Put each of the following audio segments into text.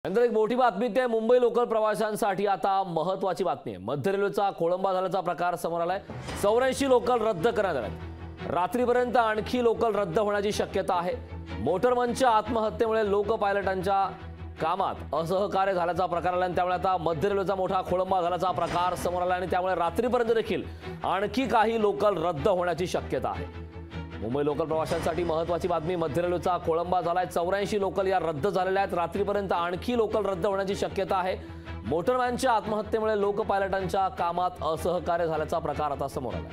नंतर एक मोठी बातमी आहे मुंबई लोकल प्रवाशांसाठी आता महत्त्वाची बातमी आहे। मध्य रेल्वेचा खोळंबा झाल्याचा प्रकार समोर आलाय। 84 लोकल रद्द करण्यात आल्या। रात्रीपर्यंत आणखी लोकल रद्द होण्याची शक्यता आहे। मोटरमनच्या आत्महत्येमुळे लोक पायलटांच्या कामात असहकार्य झाल्याचा प्रकार आला आणि त्यामुळे आता मध्य रेल्वेचा मोठा खोळंबा झाल्याचा प्रकार समोर आला आणि त्यामुळे रात्रीपर्यंत देखील आणखी काही लोकल रद्द होण्याची शक्यता आहे। मुंबई लोकल प्रवाशांसाठी महत्त्वाची बातमी, मध्य रेल्वेचा खोळंबा झालाय। 84 लोकल या रद्द झालेल्या आहेत। रात्रीपर्यंत आणखी लोकल रद्द होण्याची शक्यता आहे। मोटरमॅनच्या आत्महत्येमुळे लोक पायलटांच्या कामात असहकार्य झाल्याचा प्रकार आता समोर आला।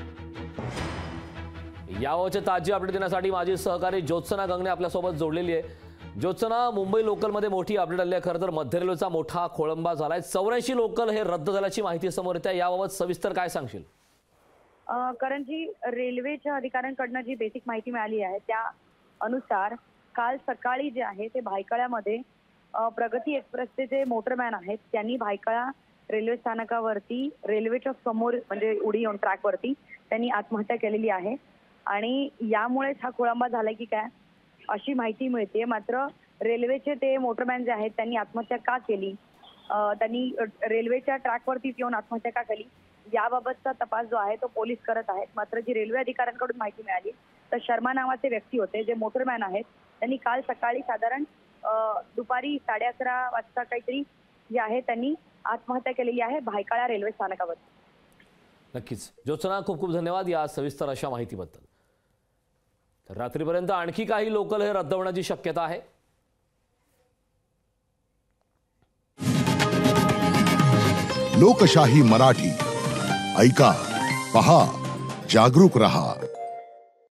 यावरचे ताजी अपडेट देण्यासाठी माझी सहकारी ज्योत्सना गंगणे आपल्यासोबत जोडलेली आहे। ज्योत्सना, मुंबई लोकलमध्ये मोठी अपडेट आली आहे। खरं तर मध्य रेल्वेचा मोठा खोळंबा झालाय। 84 लोकल हे रद्द झाल्याची माहिती समोर येते। याबाबत सविस्तर काय सांगशील? कारण जी रेल्वेच्या अधिकाऱ्यांकडून जी बेसिक माहिती मिळाली आहे त्या अनुसार काल सकाळी जे आहे ते भायखळ्यामध्ये प्रगती एक्सप्रेसचे जे मोटरमॅन आहेत त्यांनी भायखळा रेल्वे स्थानकावरती रेल्वेच्या समोर म्हणजे उडी ऑन ट्रॅकवरती त्यांनी आत्महत्या केलेली आहे आणि यामुळेच हा खोळंबा झालाय की काय अशी माहिती मिळते। मात्र रेल्वेचे ते मोटरमॅन जे आहेत त्यांनी आत्महत्या का केली, त्यांनी रेल्वेच्या ट्रॅकवरती येऊन आत्महत्या का केली याबाबतचा तपास जो आहे तो पोलीस करत आहेत। मात्र जी रेल्वे अधिकाऱ्यांकडून माहिती मिळाली तर शर्मा नावाचे व्यक्ती होते जे मोटरमॅन आहेत, त्यांनी काल सकाळी साधारण दुपारी 11:30 वाजता काहीतरी जे आहे त्यांनी आत्महत्या केलेली आहे भायखळा रेल्वे स्थानकावर। नक्कीच ज्योत्सना, खूप खूप धन्यवाद या सविस्तर अशा माहितीबद्दल। तर रात्रीपर्यंत आणखी काही लोकल हे रद्द होण्याची शक्यता आहे। लोकशाही मराठी ऐका, पहा, जागरूक रहा।